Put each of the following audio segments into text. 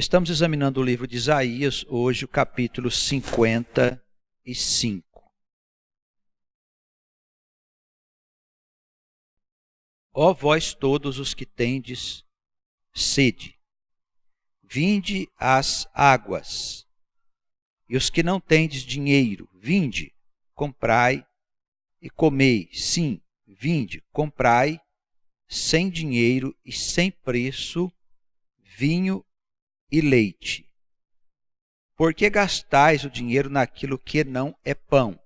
Estamos examinando o livro de Isaías, hoje o capítulo 55. Ó vós todos os que tendes sede, vinde às águas, e os que não tendes dinheiro, vinde, comprai e comei. Sim, vinde, comprai, sem dinheiro e sem preço, vinho e leite. Por que gastais o dinheiro naquilo que não é pão?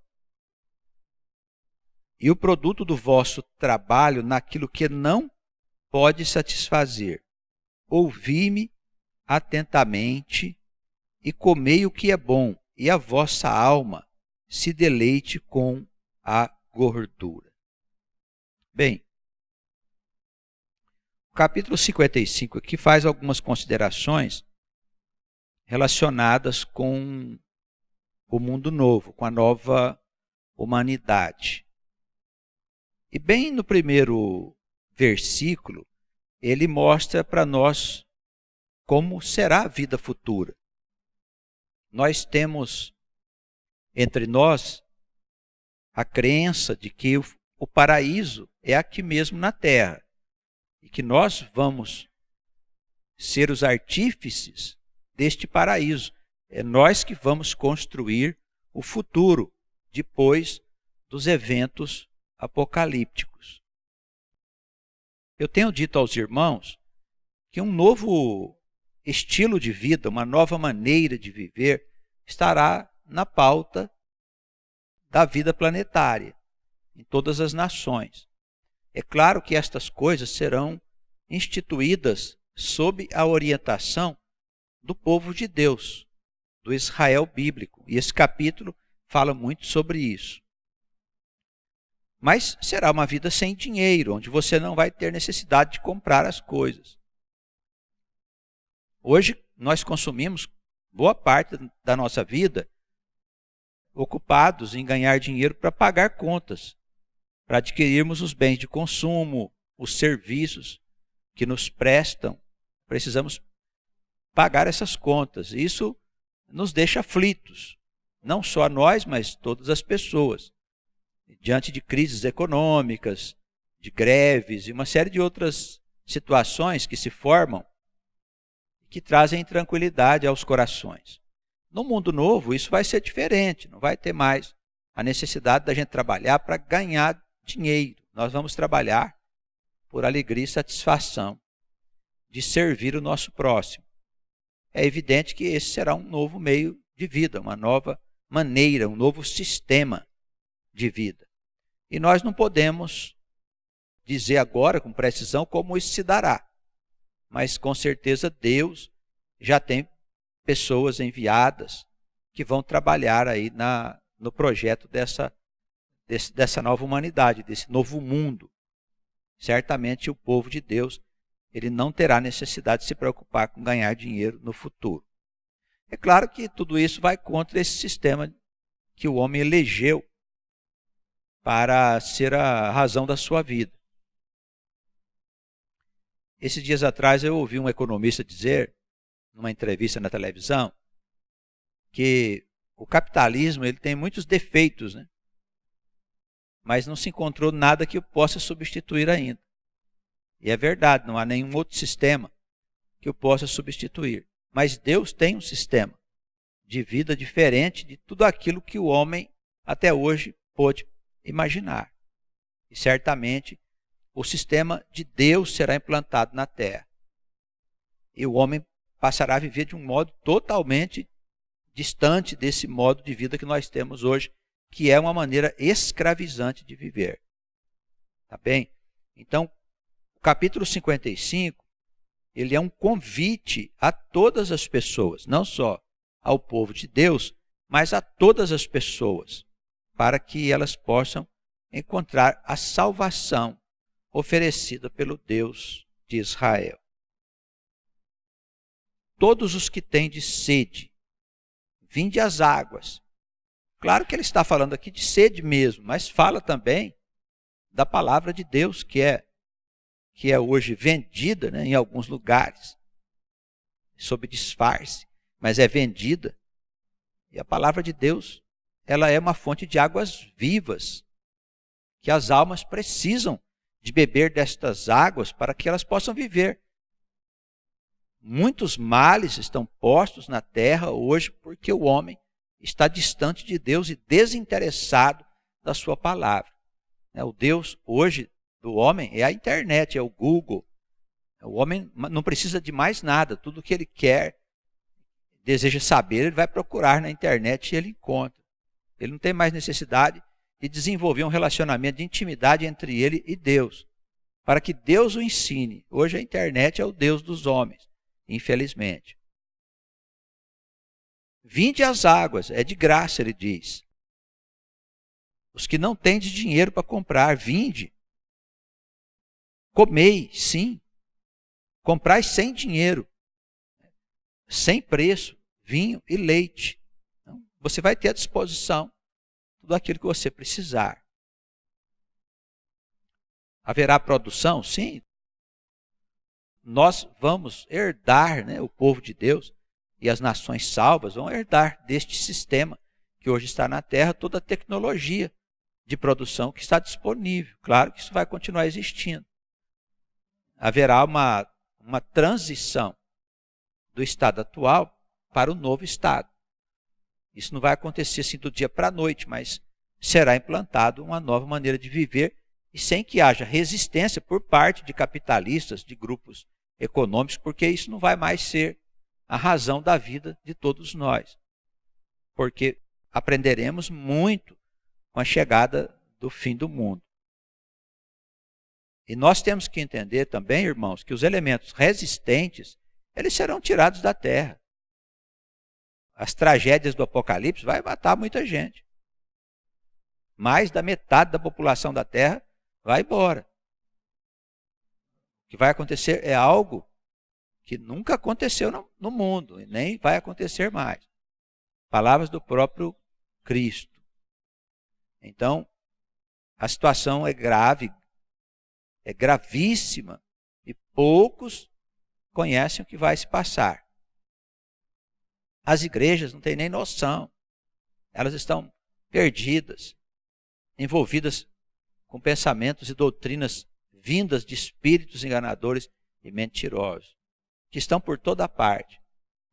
E o produto do vosso trabalho naquilo que não pode satisfazer? Ouvi-me atentamente e comei o que é bom, e a vossa alma se deleite com a gordura. Bem, o capítulo 55 aqui faz algumas considerações relacionadas com o mundo novo, com a nova humanidade. E bem no primeiro versículo, ele mostra para nós como será a vida futura. Nós temos entre nós a crença de que o paraíso é aqui mesmo na terra e que nós vamos ser os artífices deste paraíso. É nós que vamos construir o futuro depois dos eventos apocalípticos. Eu tenho dito aos irmãos que um novo estilo de vida, uma nova maneira de viver estará na pauta da vida planetária, em todas as nações. É claro que estas coisas serão instituídas sob a orientação do povo de Deus, do Israel bíblico. E esse capítulo fala muito sobre isso. Mas será uma vida sem dinheiro, onde você não vai ter necessidade de comprar as coisas. Hoje nós consumimos boa parte da nossa vida ocupados em ganhar dinheiro para pagar contas, para adquirirmos os bens de consumo, os serviços que nos prestam. Precisamos pagar essas contas. Isso nos deixa aflitos, não só nós, mas todas as pessoas, diante de crises econômicas, de greves e uma série de outras situações que se formam que trazem tranquilidade aos corações. No mundo novo, isso vai ser diferente, não vai ter mais a necessidade da gente trabalhar para ganhar dinheiro. Nós vamos trabalhar por alegria e satisfação de servir o nosso próximo. É evidente que esse será um novo meio de vida, uma nova maneira, um novo sistema de vida. E nós não podemos dizer agora com precisão como isso se dará. Mas com certeza Deus já tem pessoas enviadas que vão trabalhar aí no projeto dessa nova humanidade, desse novo mundo. Certamente o povo de Deus ele não terá necessidade de se preocupar com ganhar dinheiro no futuro. É claro que tudo isso vai contra esse sistema que o homem elegeu para ser a razão da sua vida. Esses dias atrás eu ouvi um economista dizer, numa entrevista na televisão, que o capitalismo ele tem muitos defeitos, né? Mas não se encontrou nada que o possa substituir ainda. E é verdade, não há nenhum outro sistema que o possa substituir. Mas Deus tem um sistema de vida diferente de tudo aquilo que o homem até hoje pôde imaginar. E certamente o sistema de Deus será implantado na terra. E o homem passará a viver de um modo totalmente distante desse modo de vida que nós temos hoje, que é uma maneira escravizante de viver. Tá bem? Então, o capítulo 55, ele é um convite a todas as pessoas, não só ao povo de Deus, mas a todas as pessoas, para que elas possam encontrar a salvação oferecida pelo Deus de Israel. Todos os que tendes sede, vinde às águas. Claro que ele está falando aqui de sede mesmo, mas fala também da palavra de Deus que é hoje vendida, né, em alguns lugares. sob disfarce, mas é vendida. E a palavra de Deus, ela é uma fonte de águas vivas, que as almas precisam de beber destas águas para que elas possam viver. Muitos males estão postos na terra hoje porque o homem está distante de Deus e desinteressado da sua palavra. O Deus hoje do homem é a internet, é o Google. O homem não precisa de mais nada. Tudo que ele quer, deseja saber, ele vai procurar na internet e ele encontra. Ele não tem mais necessidade de desenvolver um relacionamento de intimidade entre ele e Deus, para que Deus o ensine. Hoje a internet é o Deus dos homens, infelizmente. Vinde as águas, é de graça, ele diz. Os que não têm de dinheiro para comprar, vinde. Comei, sim. Comprai sem dinheiro, sem preço, vinho e leite. Então, você vai ter à disposição tudo aquilo que você precisar. Haverá produção? Sim. Nós vamos herdar, o povo de Deus e as nações salvas vão herdar deste sistema que hoje está na Terra, toda a tecnologia de produção que está disponível. Claro que isso vai continuar existindo. Haverá uma transição do estado atual para o novo estado. Isso não vai acontecer assim do dia para a noite, mas será implantado uma nova maneira de viver e sem que haja resistência por parte de capitalistas, de grupos econômicos, porque isso não vai mais ser a razão da vida de todos nós. Porque aprenderemos muito com a chegada do fim do mundo. E nós temos que entender também, irmãos, que os elementos resistentes, eles serão tirados da terra. As tragédias do Apocalipse vai matar muita gente. Mais da metade da população da terra vai embora. O que vai acontecer é algo que nunca aconteceu no mundo e nem vai acontecer mais. Palavras do próprio Cristo. Então, a situação é grave, é gravíssima e poucos conhecem o que vai se passar. As igrejas não têm nem noção. Elas estão perdidas, envolvidas com pensamentos e doutrinas vindas de espíritos enganadores e mentirosos, que estão por toda parte.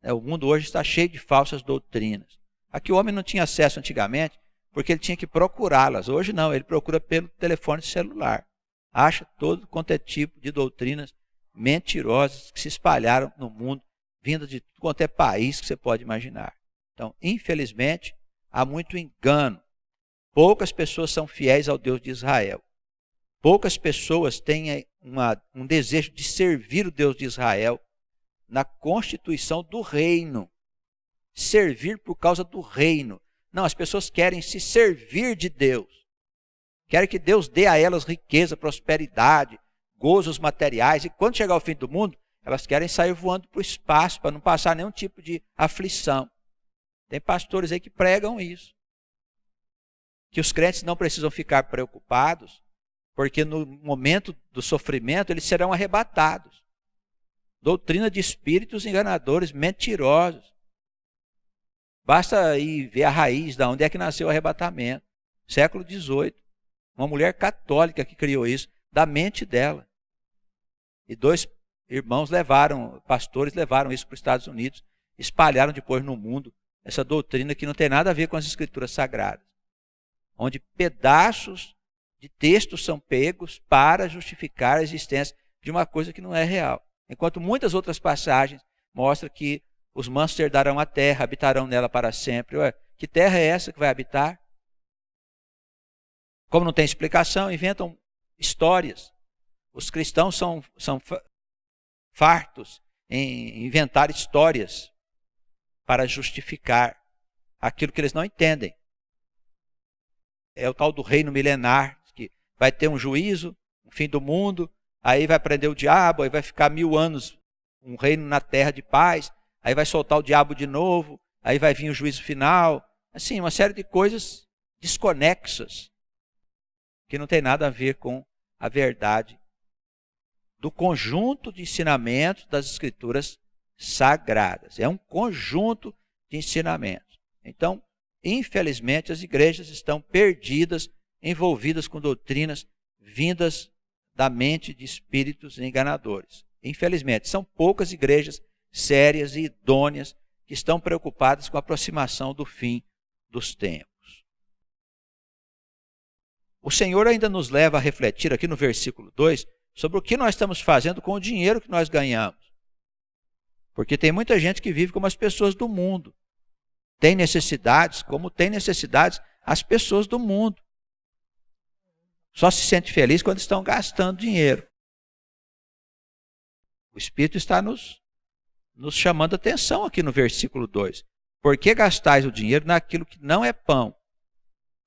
O mundo hoje está cheio de falsas doutrinas. Aqui o homem não tinha acesso antigamente, porque ele tinha que procurá-las. Hoje não, ele procura pelo telefone celular. Acha todo quanto é tipo de doutrinas mentirosas que se espalharam no mundo, vindas de tudo quanto é país que você pode imaginar. Então, infelizmente, há muito engano. Poucas pessoas são fiéis ao Deus de Israel. Poucas pessoas têm um desejo de servir o Deus de Israel na constituição do reino. Servir por causa do reino. Não, as pessoas querem se servir de Deus. Querem que Deus dê a elas riqueza, prosperidade, gozos materiais. E quando chegar o fim do mundo, elas querem sair voando para o espaço para não passar nenhum tipo de aflição. Tem pastores aí que pregam isso. Que os crentes não precisam ficar preocupados, porque no momento do sofrimento eles serão arrebatados. Doutrina de espíritos enganadores, mentirosos. Basta ir ver a raiz de onde é que nasceu o arrebatamento. Século XVIII. Uma mulher católica que criou isso, da mente dela. E 2 irmãos pastores levaram isso para os Estados Unidos, espalharam depois no mundo essa doutrina que não tem nada a ver com as escrituras sagradas. Onde pedaços de textos são pegos para justificar a existência de uma coisa que não é real. Enquanto muitas outras passagens mostram que os mansos herdarão a terra, habitarão nela para sempre. Ué, que terra é essa que vai habitar? Como não tem explicação, inventam histórias. Os cristãos são fartos em inventar histórias para justificar aquilo que eles não entendem. É o tal do reino milenar, que vai ter um juízo, um fim do mundo, aí vai prender o diabo, aí vai ficar 1000 anos um reino na terra de paz, aí vai soltar o diabo de novo, aí vai vir o juízo final. Assim, uma série de coisas desconexas, que não tem nada a ver com a verdade do conjunto de ensinamentos das Escrituras sagradas. É um conjunto de ensinamentos. Então, infelizmente, as igrejas estão perdidas, envolvidas com doutrinas vindas da mente de espíritos enganadores. Infelizmente, são poucas igrejas sérias e idôneas que estão preocupadas com a aproximação do fim dos tempos. O Senhor ainda nos leva a refletir aqui no versículo 2 sobre o que nós estamos fazendo com o dinheiro que nós ganhamos. Porque tem muita gente que vive como as pessoas do mundo. Tem necessidades, como tem necessidades as pessoas do mundo. Só se sente feliz quando estão gastando dinheiro. O Espírito está nos chamando a atenção aqui no versículo 2. Por que gastais o dinheiro naquilo que não é pão?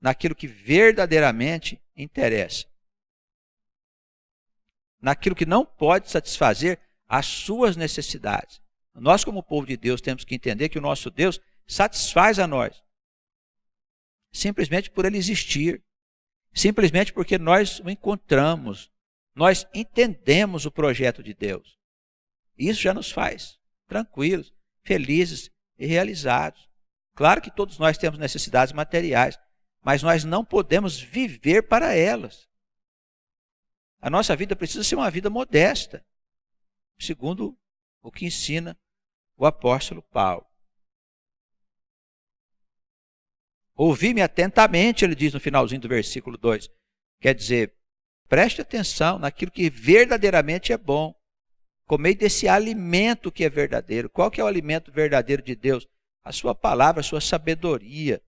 Naquilo que verdadeiramente interessa? Naquilo que não pode satisfazer as suas necessidades. Nós, como povo de Deus, temos que entender que o nosso Deus satisfaz a nós. Simplesmente por Ele existir. Simplesmente porque nós o encontramos. Nós entendemos o projeto de Deus. Isso já nos faz tranquilos, felizes e realizados. Claro que todos nós temos necessidades materiais, mas nós não podemos viver para elas. A nossa vida precisa ser uma vida modesta, segundo o que ensina o apóstolo Paulo. Ouvi-me atentamente, ele diz no finalzinho do versículo 2. Quer dizer, preste atenção naquilo que verdadeiramente é bom. Comei desse alimento que é verdadeiro. Qual que é o alimento verdadeiro de Deus? A sua palavra, a sua sabedoria.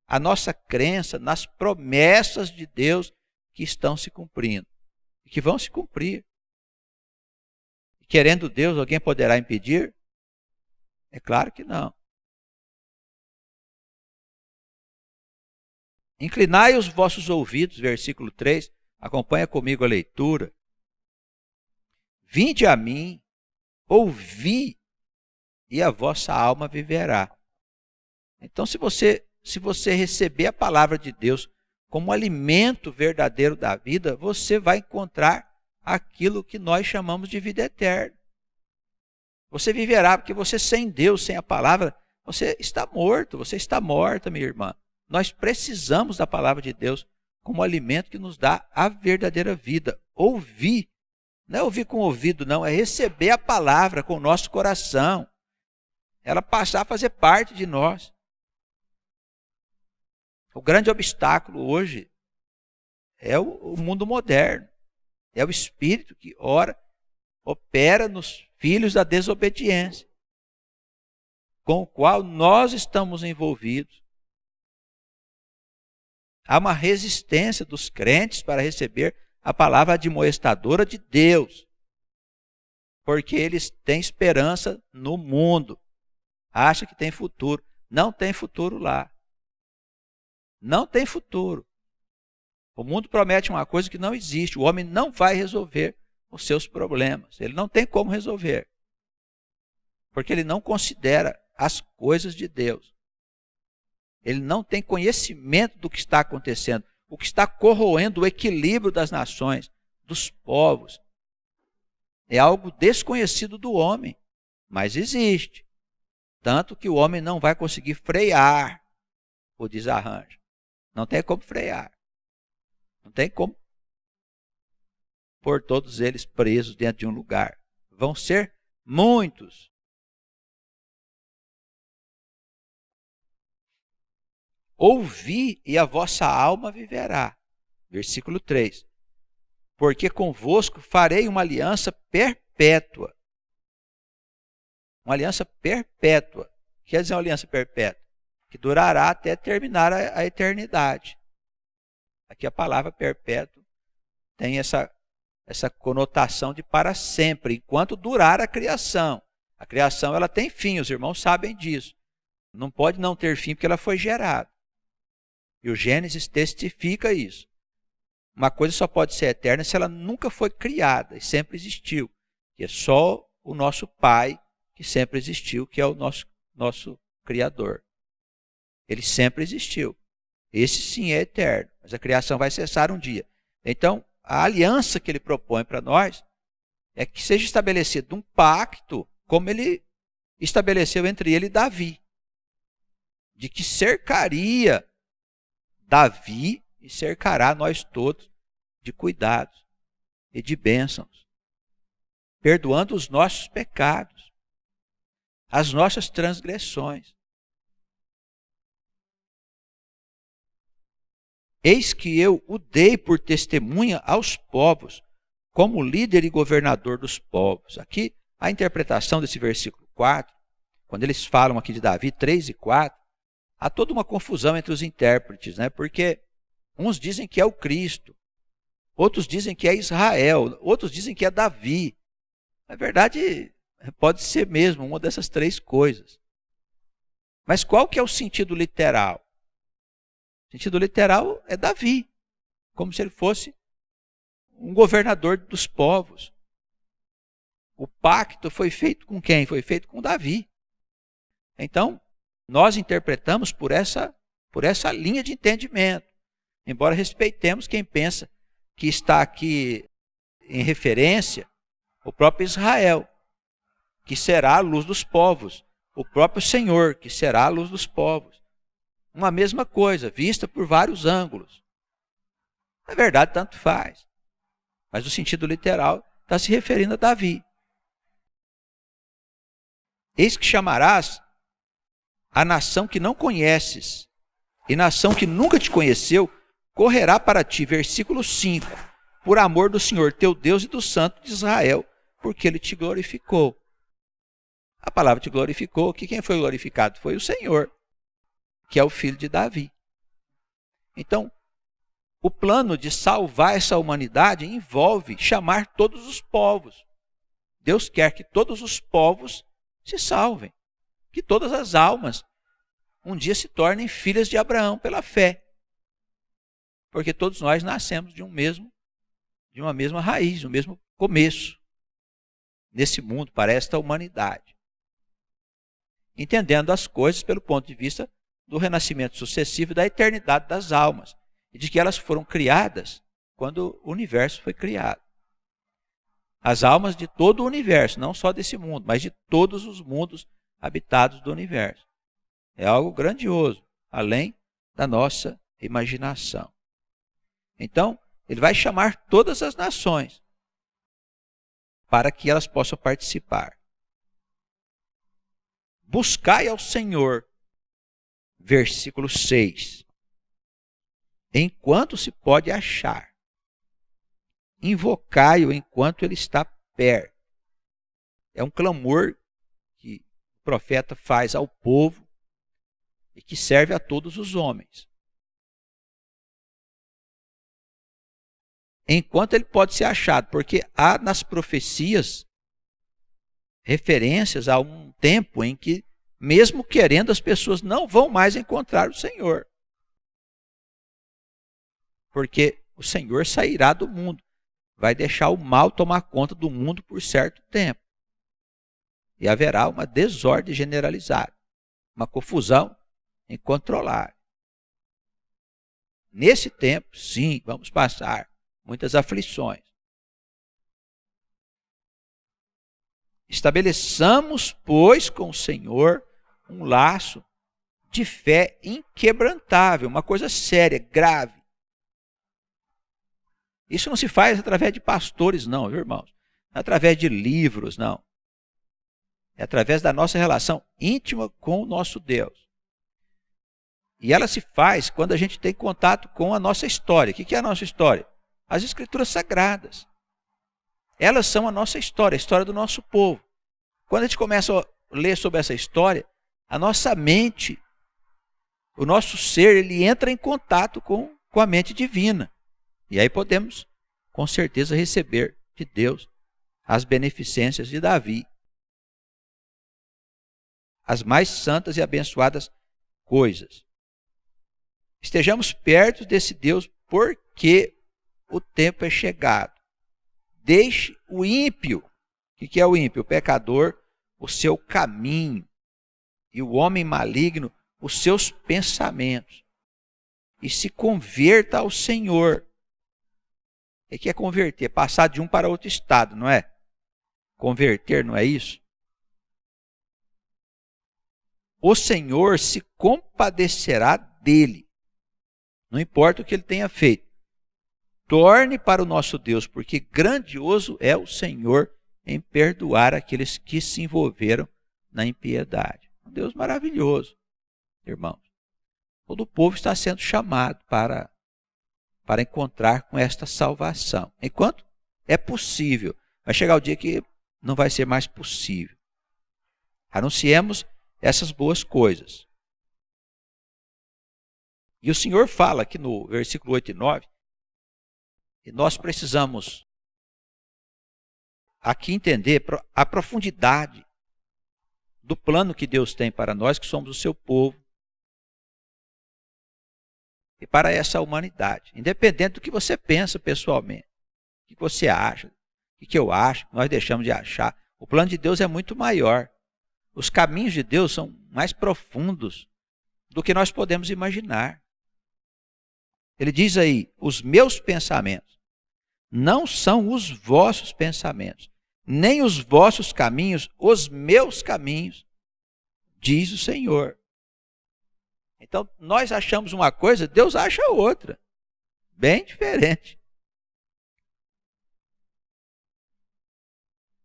A nossa crença nas promessas de Deus que estão se cumprindo. E que vão se cumprir. Querendo Deus, alguém poderá impedir? É claro que não. Inclinai os vossos ouvidos, versículo 3, acompanha comigo a leitura. Vinde a mim, ouvi, e a vossa alma viverá. Então, se você receber a palavra de Deus como alimento verdadeiro da vida, você vai encontrar aquilo que nós chamamos de vida eterna. Você viverá, porque você sem Deus, sem a palavra, você está morto, você está morta, minha irmã. Nós precisamos da palavra de Deus como alimento que nos dá a verdadeira vida. Ouvir, não é ouvir com o ouvido, não, é receber a palavra com o nosso coração. Ela passar a fazer parte de nós. O grande obstáculo hoje é o mundo moderno. É o espírito que opera nos filhos da desobediência, com o qual nós estamos envolvidos. Há uma resistência dos crentes para receber a palavra admoestadora de Deus, porque eles têm esperança no mundo, acham que tem futuro. Não tem futuro lá. Não tem futuro. O mundo promete uma coisa que não existe. O homem não vai resolver os seus problemas. Ele não tem como resolver, porque ele não considera as coisas de Deus. Ele não tem conhecimento do que está acontecendo, o que está corroendo o equilíbrio das nações, dos povos. É algo desconhecido do homem, mas existe. Tanto que o homem não vai conseguir frear o desarranjo. Não tem como frear. Não tem como pôr todos eles presos dentro de um lugar. Vão ser muitos. Ouvi e a vossa alma viverá. Versículo 3. Porque convosco farei uma aliança perpétua. Uma aliança perpétua. O que quer dizer uma aliança perpétua? Que durará até terminar a eternidade. Aqui a palavra perpétuo tem essa conotação de para sempre, enquanto durar a criação. A criação ela tem fim, os irmãos sabem disso. Não pode não ter fim porque ela foi gerada. E o Gênesis testifica isso. Uma coisa só pode ser eterna se ela nunca foi criada e sempre existiu. Que é só o nosso Pai que sempre existiu, que é o nosso Criador. Ele sempre existiu. Esse sim é eterno, mas a criação vai cessar um dia. Então, a aliança que ele propõe para nós é que seja estabelecido um pacto, como ele estabeleceu entre ele e Davi, de que cercaria Davi e cercará nós todos de cuidados e de bênçãos, perdoando os nossos pecados, as nossas transgressões. Eis que eu o dei por testemunha aos povos, como líder e governador dos povos. Aqui, a interpretação desse versículo 4, quando eles falam aqui de Davi, 3 e 4, há toda uma confusão entre os intérpretes, né? Porque uns dizem que é o Cristo, outros dizem que é Israel, outros dizem que é Davi. Na verdade, pode ser mesmo uma dessas três coisas. Mas qual que é o sentido literal? O sentido literal é Davi, como se ele fosse um governador dos povos. O pacto foi feito com quem? Foi feito com Davi. Então, nós interpretamos por essa linha de entendimento, embora respeitemos quem pensa que está aqui em referência o próprio Israel, que será a luz dos povos, o próprio Senhor, que será a luz dos povos. Uma mesma coisa, vista por vários ângulos. Na verdade, tanto faz. Mas o sentido literal está se referindo a Davi. Eis que chamarás a nação que não conheces, e nação que nunca te conheceu, correrá para ti. Versículo 5. Por amor do Senhor teu Deus e do Santo de Israel, porque ele te glorificou. A palavra te glorificou, que quem foi glorificado foi o Senhor, que é o filho de Davi. Então, o plano de salvar essa humanidade envolve chamar todos os povos. Deus quer que todos os povos se salvem, que todas as almas um dia se tornem filhas de Abraão pela fé. Porque todos nós nascemos de uma mesma raiz, do mesmo começo nesse mundo, para esta humanidade. Entendendo as coisas pelo ponto de vista do renascimento sucessivo e da eternidade das almas, e de que elas foram criadas quando o universo foi criado. As almas de todo o universo, não só desse mundo, mas de todos os mundos habitados do universo. É algo grandioso, além da nossa imaginação. Então, ele vai chamar todas as nações para que elas possam participar. Buscai ao Senhor, versículo 6, enquanto se pode achar. Invocai-o enquanto ele está perto. É um clamor que o profeta faz ao povo e que serve a todos os homens. Enquanto ele pode ser achado, porque há nas profecias referências a um tempo em que, mesmo querendo, as pessoas não vão mais encontrar o Senhor. Porque o Senhor sairá do mundo, vai deixar o mal tomar conta do mundo por certo tempo. E haverá uma desordem generalizada, uma confusão incontrolável. Nesse tempo, sim, vamos passar muitas aflições. Estabeleçamos, pois, com o Senhor um laço de fé inquebrantável, uma coisa séria, grave. Isso não se faz através de pastores, não, viu, irmãos? Não é através de livros, não. É através da nossa relação íntima com o nosso Deus. E ela se faz quando a gente tem contato com a nossa história. O que é a nossa história? As Escrituras Sagradas. Elas são a nossa história, a história do nosso povo. Quando a gente começa a ler sobre essa história, a nossa mente, o nosso ser, ele entra em contato com a mente divina. E aí podemos, com certeza, receber de Deus as beneficências de Davi. As mais santas e abençoadas coisas. Estejamos perto desse Deus porque o tempo é chegado. Deixe o ímpio. O que é o ímpio? O pecador, o seu caminho. E o homem maligno, os seus pensamentos. E se converta ao Senhor. O que é converter? É passar de um para outro estado, não é? converter, não é isso? O Senhor se compadecerá dele, não importa o que ele tenha feito. Torne para o nosso Deus, porque grandioso é o Senhor em perdoar aqueles que se envolveram na impiedade. Um Deus maravilhoso, irmãos. Todo o povo está sendo chamado para encontrar com esta salvação. Enquanto é possível, vai chegar o dia que não vai ser mais possível. Anunciemos essas boas coisas. E o Senhor fala aqui no versículo 8 e 9, e nós precisamos aqui entender a profundidade do plano que Deus tem para nós, que somos o seu povo, e para essa humanidade, independente do que você pensa pessoalmente, o que você acha, o que eu acho, nós deixamos de achar. O plano de Deus é muito maior. Os caminhos de Deus são mais profundos do que nós podemos imaginar. Ele diz aí, os meus pensamentos não são os vossos pensamentos, nem os vossos caminhos, os meus caminhos, diz o Senhor. Então, nós achamos uma coisa, Deus acha outra, bem diferente.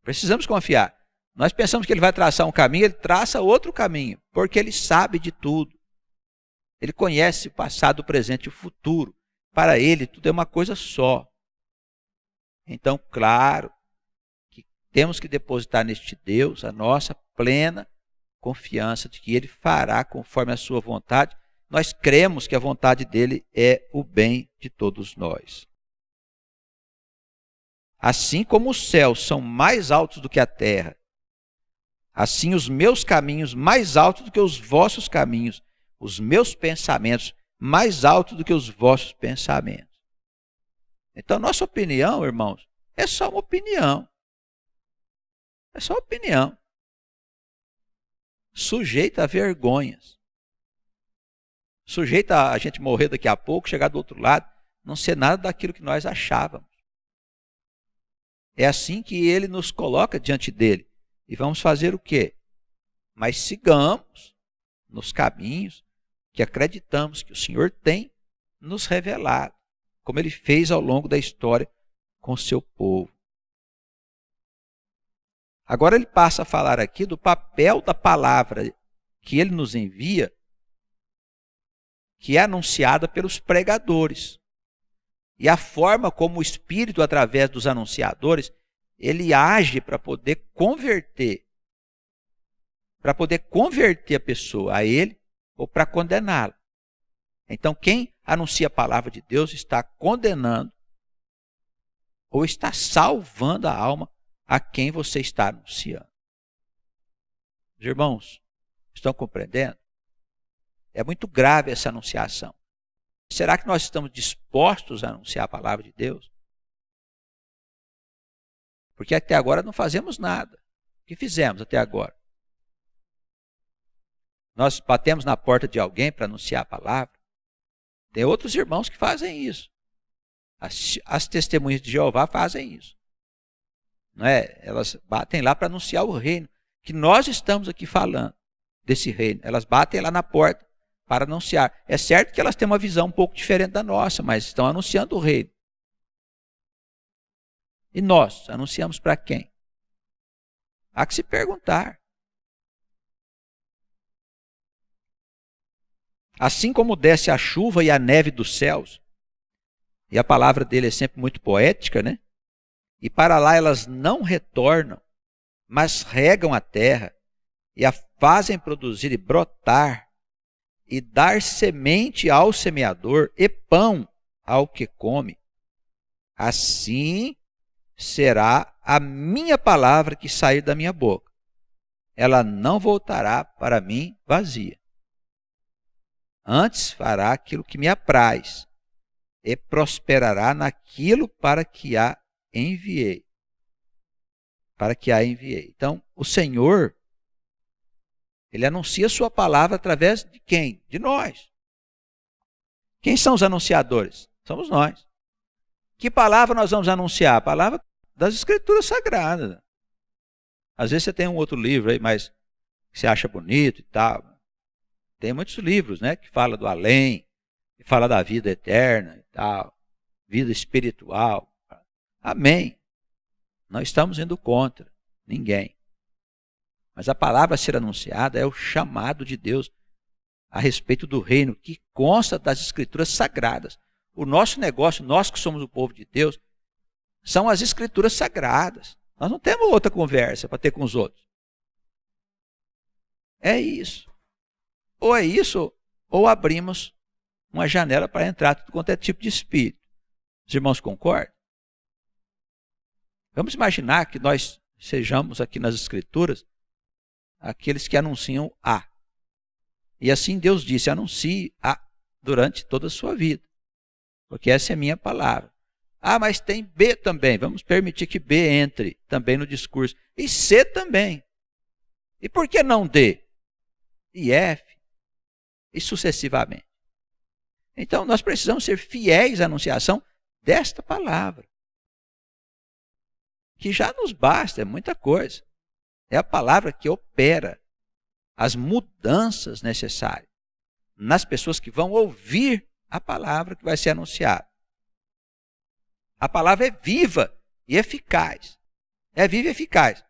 Precisamos confiar. Nós pensamos que ele vai traçar um caminho, ele traça outro caminho, porque ele sabe de tudo. Ele conhece o passado, o presente e o futuro. Para ele, tudo é uma coisa só. Então, claro, que temos que depositar neste Deus a nossa plena confiança de que ele fará conforme a sua vontade. Nós cremos que a vontade dele é o bem de todos nós. Assim como os céus são mais altos do que a terra, assim os meus caminhos mais altos do que os vossos caminhos, os meus pensamentos mais altos do que os vossos pensamentos. Então, nossa opinião, irmãos, é só uma opinião. É só opinião. Sujeita a vergonhas. Sujeita a gente morrer daqui a pouco, chegar do outro lado, não ser nada daquilo que nós achávamos. É assim que ele nos coloca diante dele. E vamos fazer o quê? Mas sigamos nos caminhos que acreditamos que o Senhor tem nos revelado, como ele fez ao longo da história com o seu povo. Agora ele passa a falar aqui do papel da palavra que ele nos envia, que é anunciada pelos pregadores. E a forma como o Espírito, através dos anunciadores, ele age para poder converter a pessoa a ele ou para condená-la. Então, quem anuncia a palavra de Deus está condenando ou está salvando a alma a quem você está anunciando. Os irmãos, estão compreendendo? É muito grave essa anunciação. Será que nós estamos dispostos a anunciar a palavra de Deus? Porque até agora não fazemos nada. O que fizemos até agora? Nós batemos na porta de alguém para anunciar a palavra. Tem outros irmãos que fazem isso. As testemunhas de Jeová fazem isso. Não é? Elas batem lá para anunciar o reino, que nós estamos aqui falando desse reino. Elas batem lá na porta para anunciar. É certo que elas têm uma visão um pouco diferente da nossa, mas estão anunciando o reino. E nós anunciamos para quem? Há que se perguntar. Assim como desce a chuva e a neve dos céus, e a palavra dele é sempre muito poética, né? E para lá elas não retornam, mas regam a terra e a fazem produzir e brotar, e dar semente ao semeador e pão ao que come. Assim será a minha palavra que sair da minha boca. Ela não voltará para mim vazia. Antes fará aquilo que me apraz e prosperará naquilo para que a enviei. Para que a enviei. Então, o Senhor, ele anuncia a sua palavra através de quem? De nós. Quem são os anunciadores? Somos nós. Que palavra nós vamos anunciar? A palavra das Escrituras Sagradas. Às vezes você tem um outro livro aí, mas que você acha bonito e tal. Tem muitos livros, né, que falam do além, que falam da vida eterna e tal, vida espiritual. Amém. Não estamos indo contra ninguém. Mas a palavra a ser anunciada é o chamado de Deus a respeito do reino que consta das escrituras sagradas. O nosso negócio, nós que somos o povo de Deus, são as escrituras sagradas. Nós não temos outra conversa para ter com os outros. É isso. Ou é isso, ou abrimos uma janela para entrar tudo quanto é tipo de espírito. Os irmãos concordam? Vamos imaginar que nós sejamos aqui nas escrituras aqueles que anunciam A. E assim Deus disse, anuncie A durante toda a sua vida. Porque essa é a minha palavra. Ah, mas tem B também. Vamos permitir que B entre também no discurso. E C também. E por que não D? E F? E sucessivamente. Então nós precisamos ser fiéis à anunciação desta palavra. Que já nos basta, é muita coisa. É a palavra que opera as mudanças necessárias nas pessoas que vão ouvir a palavra que vai ser anunciada. A palavra é viva e eficaz. É viva e eficaz.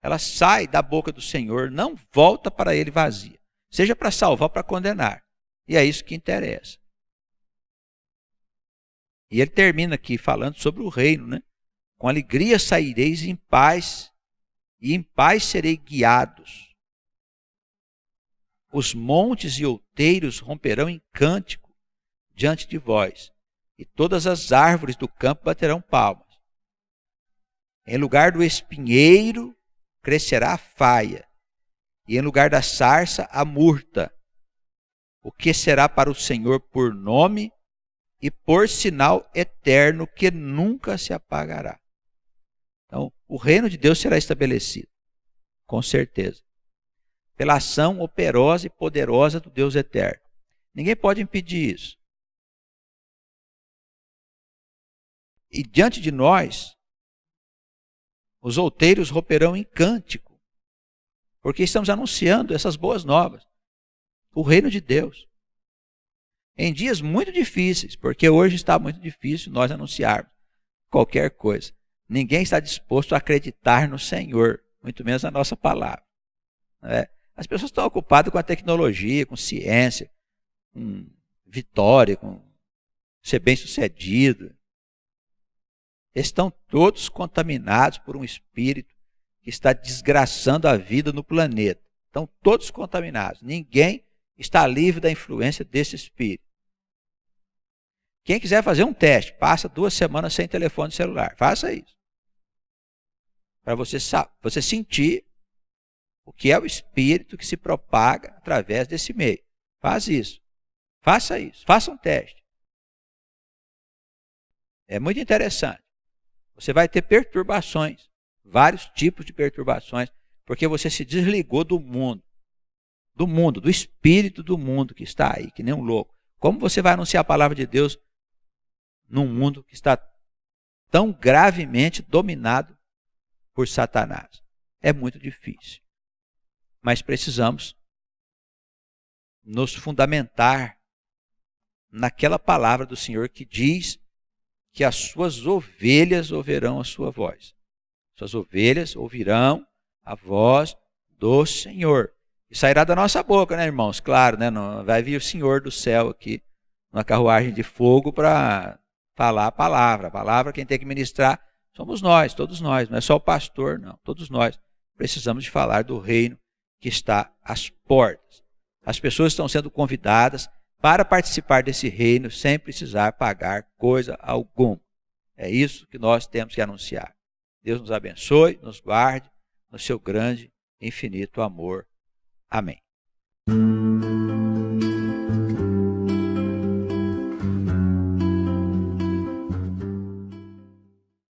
Ela sai da boca do Senhor, não volta para ele vazia. Seja para salvar ou para condenar. E é isso que interessa. E ele termina aqui falando sobre o reino, né? Com alegria saireis em paz, e em paz serei guiados. Os montes e outeiros romperão em cântico diante de vós, e todas as árvores do campo baterão palmas. Em lugar do espinheiro crescerá a faia, e em lugar da sarça a murta, o que será para o Senhor por nome e por sinal eterno que nunca se apagará. Então, o reino de Deus será estabelecido, com certeza, pela ação operosa e poderosa do Deus eterno. Ninguém pode impedir isso. E diante de nós, os outeiros romperão em cântico, porque estamos anunciando essas boas novas, o reino de Deus. Em dias muito difíceis, porque hoje está muito difícil nós anunciarmos qualquer coisa. Ninguém está disposto a acreditar no Senhor, muito menos na nossa palavra. As pessoas estão ocupadas com a tecnologia, com ciência, com vitória, com ser bem-sucedido. Estão todos contaminados por um espírito que está desgraçando a vida no planeta. Estão todos contaminados. Ninguém está livre da influência desse espírito. Quem quiser fazer um teste, passa 2 semanas sem telefone celular. Faça isso. Para você sentir o que é o espírito que se propaga através desse meio. Faz isso. Faça isso. Faça um teste. É muito interessante. Você vai ter perturbações, vários tipos de perturbações, porque você se desligou do mundo, do espírito do mundo que está aí, que nem um louco. Como você vai anunciar a palavra de Deus num mundo que está tão gravemente dominado por Satanás? É muito difícil. Mas precisamos nos fundamentar naquela palavra do Senhor que diz que as suas ovelhas ouvirão a sua voz. Suas ovelhas ouvirão a voz do Senhor. E sairá da nossa boca, né, irmãos? Claro, né? Não vai vir o Senhor do céu aqui, numa carruagem de fogo, para falar a palavra. A palavra quem tem que ministrar somos nós, todos nós. Não é só o pastor, não. Todos nós precisamos de falar do reino que está às portas. As pessoas estão sendo convidadas para participar desse reino sem precisar pagar coisa alguma. É isso que nós temos que anunciar. Deus nos abençoe, nos guarde no seu grande, infinito amor. Amém.